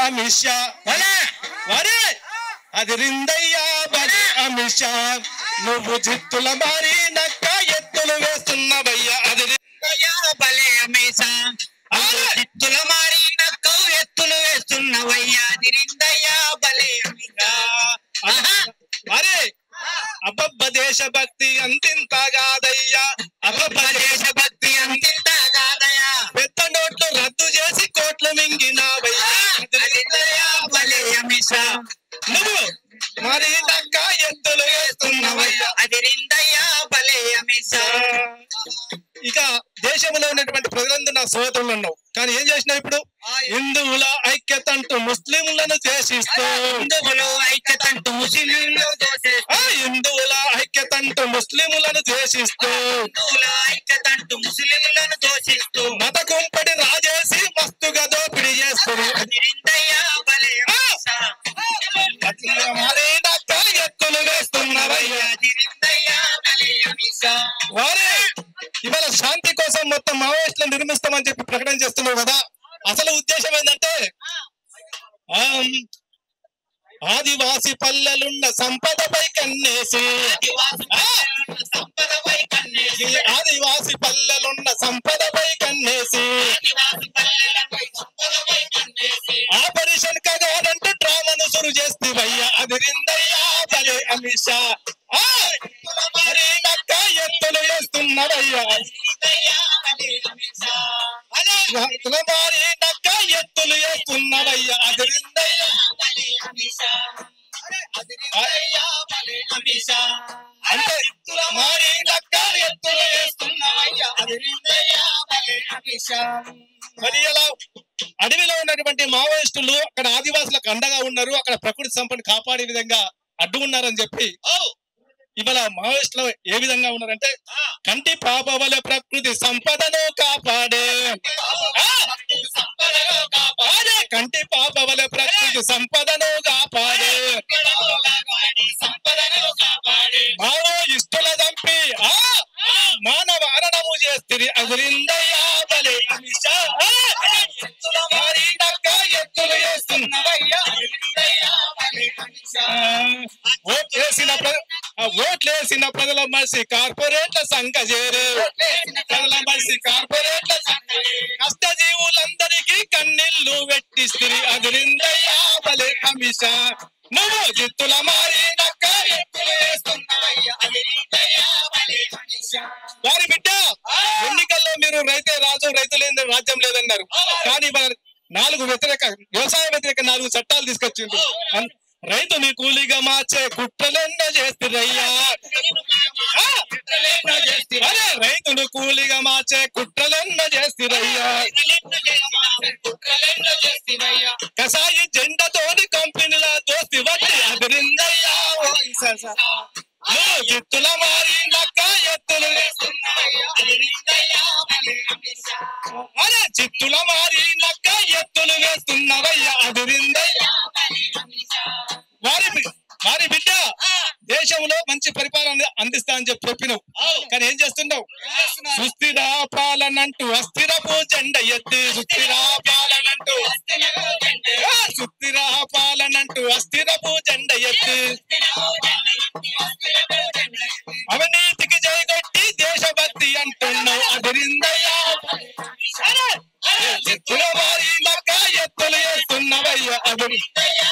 అమిత్ షా వరే అదిరిందయ్యా బలే అమిత్ షా నువ్వు జిత్తుల మారి నక్క ఎత్తులు వేస్తున్నవయ్యా అదిరిందయ్యా బలే అమిత్ షా జిత్తుల మారి నక్క ఎత్తులు వేస్తున్నవయ్యా అదిరిందయ్యా బలే అమిత్ షా అరే అబ్బబ్బ దేశభక్తి అంతింత కాదయ్యా అబ్బబ్బ దేశభక్తి అంతింత కాదయ్యా పెద్ద నోట్లు రద్దు చేసి కోట్లు మింగినావయ్యా అదిరిందయ్యా బలే అమిత్ షా నువ్వు మరి నక్క ఎత్తులు వేస్తున్నవయ్యా అదిరిందయ్యా బలే అమిత్ షా ఇక దేశంలో ఉన్నటువంటి ప్రజలందరూ నా సోదరులు ఉన్నావు కానీ ఏం చేసినావు ఇప్పుడు హిందువుల ఐక్యత అంటూ ముస్లింలను ద్వేషిస్తూ హిందువుల ఐక్యత అంటూ ముస్లింలను ద్వేషిస్తూ హిందువుల ఐక్యత అంటూ ముస్లింలను ద్వేషిస్తూ హిందువుల ఐక్యత అంటూ ముస్లింలను దోషిస్తూ మత కుంపడి రాజేసి మస్తుగా దోపిడీ చేస్తారు ఎత్తులు వేస్తున్నవయ్యా ఇవాళ శాంతి కోసం మొత్తం మావోయిస్టులను నిర్మిస్తామని చెప్పి ప్రకటన చేస్తున్నావు కదా అసలు ఉద్దేశం ఏంటంటే ఆదివాసి పల్లెలున్న సంపదపై కన్నేసి ఆదివాసి పల్లెలున్న సంపదపై కన్నేసి ఆపరేషన్ కగాడంటూ డ్రామాను సురు చేస్తేవయ్యా అదిరిందయ్యా బలే అమిత్ షా మరి నక్క ఎత్తులు వేస్తున్నవయ్యా మరి నక్క ఎత్తులు వేస్తున్నవయ్యా అదిరిందయ్యా అంటే మరి నక్క ఎత్తులు వేస్తున్నవయ్యా అదిరిందయ్యా బలే అమిత్ షా మరి ఎలా అడవిలో ఉన్నటువంటి మావోయిస్టులు అక్కడ ఆదివాసులకు అండగా ఉన్నారు అక్కడ ప్రకృతి సంపదను కాపాడే విధంగా అడ్డు ఉన్నారని చెప్పి ఇవాళ మావోయిస్టులు ఏ విధంగా ఉన్నారంటే కంటి పాప వలె ప్రకృతి సంపదను కాపాడే కంటి పాప వలె ప్రకృతి సంపదను కాపాడే మావోయిస్టుల చంపి మానవ హరణము చేస్తుంది అదిరిందయ్యా బలే అమిత్ షా ఎత్తులు వేస్తున్నవయ్యా ఓట్లేసిన ప్రజల మనిషి కార్పొరేట్ల సంఘ చేరు ప్రజల మనిషి కార్పొరేట్ల కష్టజీవులందరికీ కన్నీళ్లు పెట్టిస్తుంది అదిరిందయ్యా బలే అమిత్ షా నువ్వు జిత్తుల మారి నక్క ఎత్తులు వేస్తున్నవయ్యా అదిరిందయ్యా బలే అమిత్ షా వారి బిడ్డ ఎన్నికల్లో మీరు రైతే రాజు రైతు లేని రాజ్యం లేదన్నారు కానీ వ్యవసాయ వ్యతిరేక 4 చట్టాలు తీసుకొచ్చిండ్రు రైతుని కూలీగా మార్చే కుట్రలెన్నో చేస్తురయ్యా అరే రైతును కూలీగా మార్చే కుట్రలెన్నో చేస్తురయ్యా కసాయి జెండతోని కంపెనీల దోస్తి బట్టి అదిరిందయ్యా జిత్తుల మారి నక్క ఎత్తులు అరే జిత్తుల మారి నక్క ఎత్తులు వేస్తున్నవయ్యా అదిరిందయ్యా వారి బిడ్డ దేశంలో మంచి పరిపాలన అందిస్తా అని చెప్పి చెప్పినావు కానీ ఏం చేస్తున్నావు సుస్థిర పాలనంటూ అస్థిరపు జెండ ఎత్తి సుస్థిర పాలనంటూ అస్థిరపు జెండ ఎత్తి అవినీతికి జయగొట్టి దేశభక్తి అంటున్నావు అదిరిందయ్యా ఎత్తుల వారి నక్క ఎత్తులు వేస్తున్నవయ్యా అదిరిందయ్యా